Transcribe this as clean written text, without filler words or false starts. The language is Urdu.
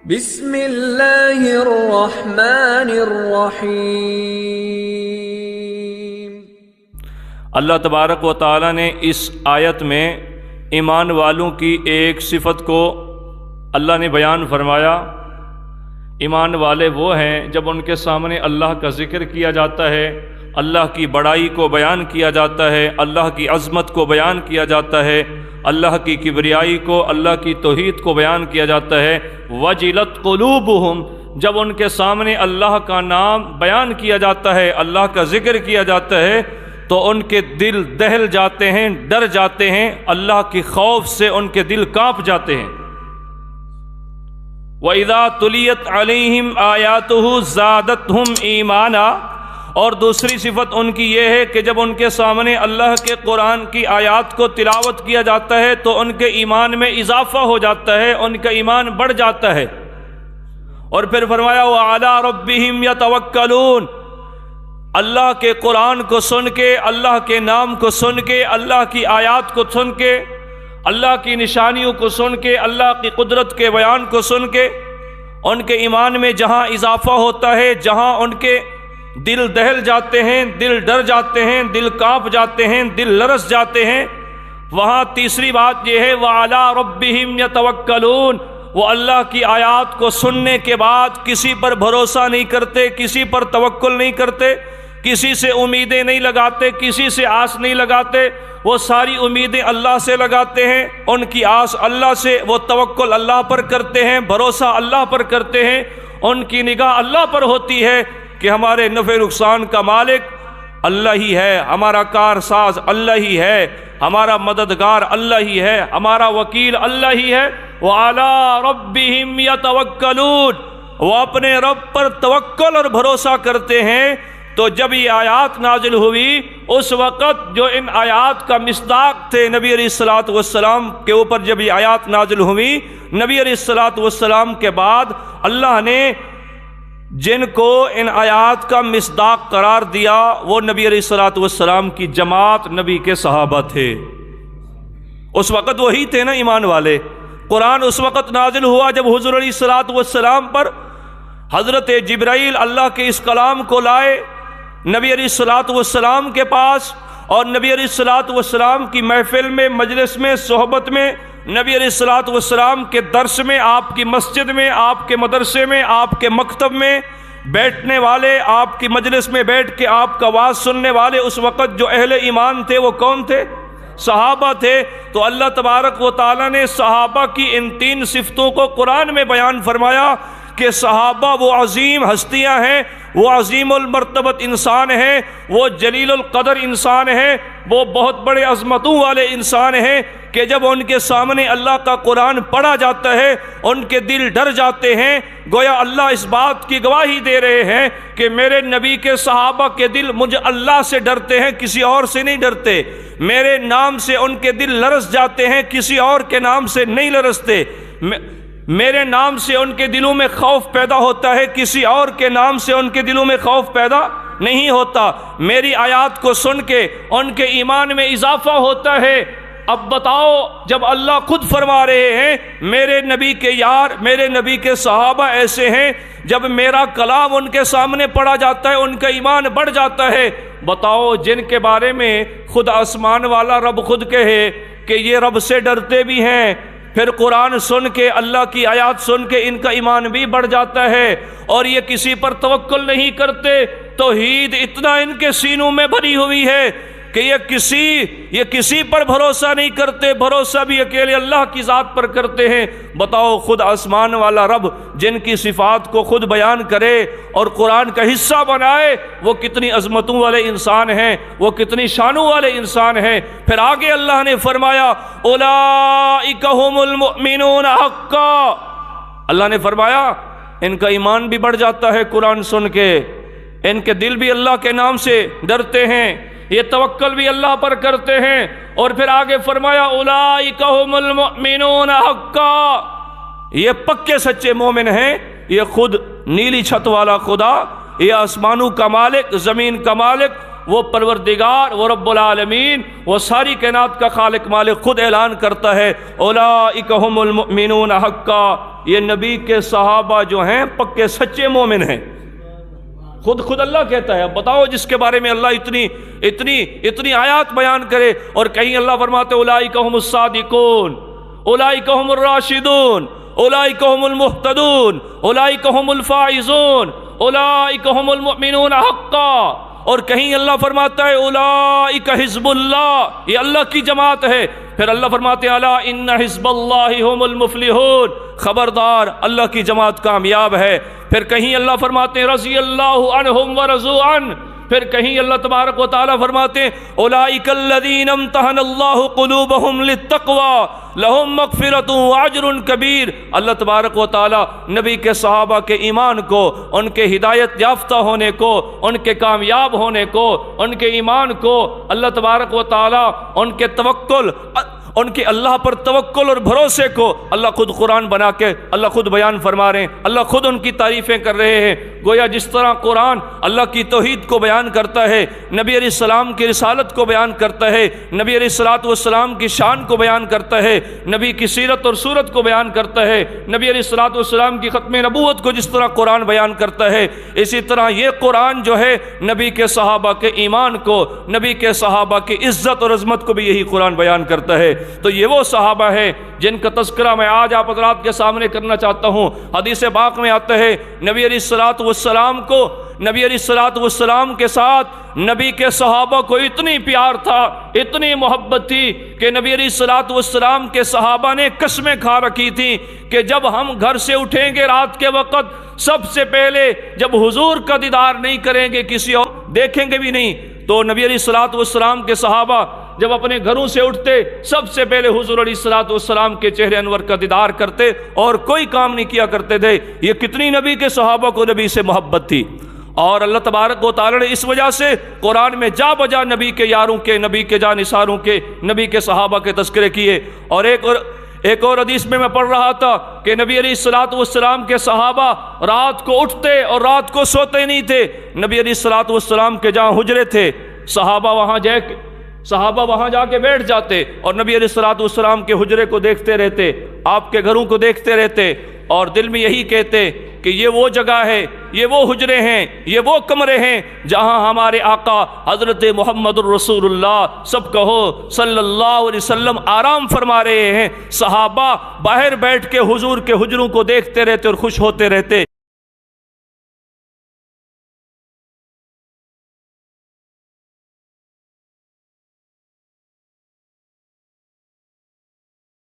بسم اللہ الرحمن الرحیم۔ اللہ تبارک و تعالی نے اس آیت میں ایمان والوں کی ایک صفت کو اللہ نے بیان فرمایا۔ ایمان والے وہ ہیں جب ان کے سامنے اللہ کا ذکر کیا جاتا ہے، اللہ کی بڑائی کو بیان کیا جاتا ہے، اللہ کی عظمت کو بیان کیا جاتا ہے، اللہ کی کبریائی کو، اللہ کی توحید کو بیان کیا جاتا ہے۔ وجلت قلوبہم، جب ان کے سامنے اللہ کا نام بیان کیا جاتا ہے، اللہ کا ذکر کیا جاتا ہے، تو ان کے دل دہل جاتے ہیں، ڈر جاتے ہیں، اللہ کی خوف سے ان کے دل کانپ جاتے ہیں۔ وَإِذَا تُلِيَتْ عَلَيْهِمْ آيَاتُهُ زَادَتْهُمْ ایمانا، اور دوسری صفت ان کی یہ ہے کہ جب ان کے سامنے اللہ کے قرآن کی آیات کو تلاوت کیا جاتا ہے تو ان کے ایمان میں اضافہ ہو جاتا ہے، ان کا ایمان بڑھ جاتا ہے۔ اور پھر فرمایا وَعَلَىٰ رَبِّهِمْ يَتَوَكَّلُونَ، اللہ کے قرآن کو سن کے، اللہ کے نام کو سن کے، اللہ کی آیات کو سن کے، اللہ کی نشانیوں کو سن کے، اللہ کی قدرت کے بیان کو سن کے، ان کے ایمان میں جہاں اضافہ ہوتا ہے، جہاں ان کے دل دہل جاتے ہیں، دل ڈر جاتے ہیں، دل کانپ جاتے ہیں، دل لرز جاتے ہیں، وہاں تیسری بات یہ ہے وَعَلَىٰ رَبِّهِمْ يَتَوَكَّلُونَ، وہ اللہ کی آیات کو سننے کے بعد کسی پر بھروسہ نہیں کرتے، کسی پر توکل نہیں کرتے، کسی سے امیدیں نہیں لگاتے، کسی سے آس نہیں لگاتے، وہ ساری امیدیں اللہ سے لگاتے ہیں، ان کی آس اللہ سے، وہ توکل اللہ پر کرتے ہیں، بھروسہ اللہ پر کرتے ہیں، ان کی نگاہ اللہ پر ہوتی ہے کہ ہمارے نفع نقصان کا مالک اللہ ہی ہے، ہمارا کار ساز اللہ ہی ہے، ہمارا مددگار اللہ ہی ہے، ہمارا وکیل اللہ ہی ہے۔ وَعَلَىٰ رَبِّهِمْ يَتَوَكَّلُونَ، وہ اپنے رب پر توکل اور بھروسہ کرتے ہیں۔ تو جب یہ آیات نازل ہوئی اس وقت جو ان آیات کا مصداق تھے نبی علیہ الصلوۃ والسلام کے اوپر، جب یہ آیات نازل ہوئی نبی علیہ الصلوۃ والسلام کے بعد اللہ نے جن کو ان آیات کا مصداق قرار دیا وہ نبی علیہ الصلوۃ والسلام کی جماعت، نبی کے صحابہ تھے۔ اس وقت وہی تھے نا ایمان والے۔ قرآن اس وقت نازل ہوا جب حضور علیہ الصلوۃ والسلام پر حضرت جبرائیل اللہ کے اس کلام کو لائے نبی علیہ الصلوۃ والسلام کے پاس، اور نبی علیہ الصلوۃ والسلام کی محفل میں، مجلس میں، صحبت میں، نبی علیہ الصلوۃ والسلام کے درس میں، آپ کی مسجد میں، آپ کے مدرسے میں، آپ کے مکتب میں بیٹھنے والے، آپ کی مجلس میں بیٹھ کے آپ کا واعظ سننے والے اس وقت جو اہل ایمان تھے وہ کون تھے؟ صحابہ تھے۔ تو اللہ تبارک و تعالیٰ نے صحابہ کی ان تین صفتوں کو قرآن میں بیان فرمایا کہ صحابہ وہ عظیم ہستیاں ہیں، وہ عظیم المرتبت انسان ہیں، وہ جلیل القدر انسان ہیں، وہ بہت بڑے عظمتوں والے انسان ہیں کہ جب ان کے سامنے اللہ کا قرآن پڑھا جاتا ہے ان کے دل ڈر جاتے ہیں، گویا اللہ اس بات کی گواہی دے رہے ہیں کہ میرے نبی کے صحابہ کے دل مجھے اللہ سے ڈرتے ہیں، کسی اور سے نہیں ڈرتے، میرے نام سے ان کے دل لرز جاتے ہیں، کسی اور کے نام سے نہیں لرزتے، میرے نام سے ان کے دلوں میں خوف پیدا ہوتا ہے، کسی اور کے نام سے ان کے دلوں میں خوف پیدا نہیں ہوتا، میری آیات کو سن کے ان کے ایمان میں اضافہ ہوتا ہے۔ اب بتاؤ جب اللہ خود فرما رہے ہیں میرے نبی کے یار، میرے نبی کے صحابہ ایسے ہیں جب میرا کلام ان کے سامنے پڑھا جاتا ہے ان کا ایمان بڑھ جاتا ہے، بتاؤ جن کے بارے میں خود آسمان والا رب خود کہے کہ یہ رب سے ڈرتے بھی ہیں، پھر قرآن سن کے، اللہ کی آیات سن کے ان کا ایمان بھی بڑھ جاتا ہے، اور یہ کسی پر توکل نہیں کرتے، توحید اتنا ان کے سینوں میں بھری ہوئی ہے کہ یہ کسی پر بھروسہ نہیں کرتے، بھروسہ بھی اکیلے اللہ کی ذات پر کرتے ہیں۔ بتاؤ خود آسمان والا رب جن کی صفات کو خود بیان کرے اور قرآن کا حصہ بنائے وہ کتنی عظمتوں والے انسان ہیں، وہ کتنی شانوں والے انسان ہیں۔ پھر آگے اللہ نے فرمایا اولئک ھم المؤمنون حقا، اللہ نے فرمایا ان کا ایمان بھی بڑھ جاتا ہے قرآن سن کے، ان کے دل بھی اللہ کے نام سے ڈرتے ہیں، یہ توکل بھی اللہ پر کرتے ہیں، اور پھر آگے فرمایا اولئک ھم المؤمنون حقا، یہ پکے سچے مومن ہیں، یہ خود نیلی چھت والا خدا، یہ آسمانوں کا مالک، زمین کا مالک، وہ پروردگار، وہ رب العالمین، وہ ساری کائنات کا خالق مالک خود اعلان کرتا ہے اولئک هم المؤمنون حقا، یہ نبی کے صحابہ جو ہیں پکے سچے مومن ہیں۔ خود اللہ کہتا ہے۔ اب بتاؤ جس کے بارے میں اللہ اتنی آیات بیان کرے، اور کہیں اللہ فرماتے اولئک هم الصادقون، اولئک هم الراشدون، اولئک هم المہتدون، اولئک هم الفائزون، اولئک هم المؤمنون حقا، اور کہیں اللہ فرماتا ہے اولئک حزب اللہ، یہ اللہ کی جماعت ہے۔ پھر اللہ فرماتے ہیں الا ان حزب اللہ هم المفلحون، خبردار اللہ کی جماعت کامیاب ہے۔ پھر کہیں اللہ فرماتے ہیں رضی اللہ عنہم ورضوا عنہ، پھر کہیں اللہ تبارک و تعالیٰ فرماتے ہیں اولئک الذین امتحن اللہ قلوبہم للتقوی لہم مغفرۃ واجر کبیر۔ اللہ تبارک و تعالیٰ نبی کے صحابہ کے ایمان کو، ان کے ہدایت یافتہ ہونے کو، ان کے کامیاب ہونے کو، ان کے ایمان کو اللہ تبارک و تعالیٰ ان کے توکل، ان کے اللہ پر توکل اور بھروسے کو اللہ خود قرآن بنا کے اللہ خود بیان فرما رہے ہیں۔ اللہ خود ان کی تعریفیں کر رہے ہیں، گویا جس طرح قرآن اللہ کی توحید کو بیان کرتا ہے، نبی علیہ السلام کی رسالت کو بیان کرتا ہے، نبی علیہ الصلوۃ والسلام کی شان کو بیان کرتا ہے، نبی کی سیرت اور صورت کو بیان کرتا ہے، نبی علیہ الصلوۃ والسلام کی ختم نبوت کو جس طرح قرآن بیان کرتا ہے، اسی طرح یہ قرآن جو ہے نبی کے صحابہ کے ایمان کو، نبی کے صحابہ کی عزت اور عظمت کو بھی یہی قرآن بیان کرتا ہے۔ تو یہ وہ صحابہ ہیں جن کا تذکرہ میں آج آپ حضرات کے سامنے کرنا چاہتا ہوں۔ حدیث پاک میں آتا ہے نبی علیہ الصلوۃ والسلام کو، نبی علیہ الصلوۃ والسلام کے ساتھ نبی کے صحابہ کو اتنی پیار تھا، اتنی محبت تھی کہ نبی علیہ الصلوۃ والسلام کے صحابہ نے قسمیں کھا رکھی تھیں کہ جب ہم گھر سے اٹھیں گے رات کے وقت، سب سے پہلے جب حضور کا دیدار نہیں کریں گے، کسی اور دیکھیں گے بھی نہیں، تو نبی علیہ الصلوۃ والسلام کے صحابہ جب اپنے گھروں سے اٹھتے سب سے پہلے حضور علیہ الصلوۃ والسلام کے چہرے انور کا دیدار کرتے اور کوئی کام نہیں کیا کرتے تھے۔ یہ کتنی نبی کے صحابہ کو نبی سے محبت تھی، اور اللہ تبارک و تعالی نے اس وجہ سے قرآن میں جا بجا نبی کے یاروں کے، نبی کے جانثاروں کے، نبی کے صحابہ کے تذکرے کیے۔ اور ایک اور حدیث میں پڑھ رہا تھا کہ نبی علیہ الصلوۃ والسلام کے صحابہ رات کو اٹھتے اور رات کو سوتے نہیں تھے۔ نبی علیہ الصلوۃ والسلام کے جہاں حجرے تھے، صحابہ وہاں جا کے بیٹھ جاتے اور نبی علیہ الصلوۃ والسلام کے حجرے کو دیکھتے رہتے، آپ کے گھروں کو دیکھتے رہتے، اور دل میں یہی کہتے کہ یہ وہ جگہ ہے، یہ وہ حجرے ہیں، یہ وہ کمرے ہیں جہاں ہمارے آقا حضرت محمد الرسول اللہ، سب کہو صلی اللہ علیہ وسلم، آرام فرما رہے ہیں۔ صحابہ باہر بیٹھ کے حضور کے حجروں کو دیکھتے رہتے اور خوش ہوتے رہتے۔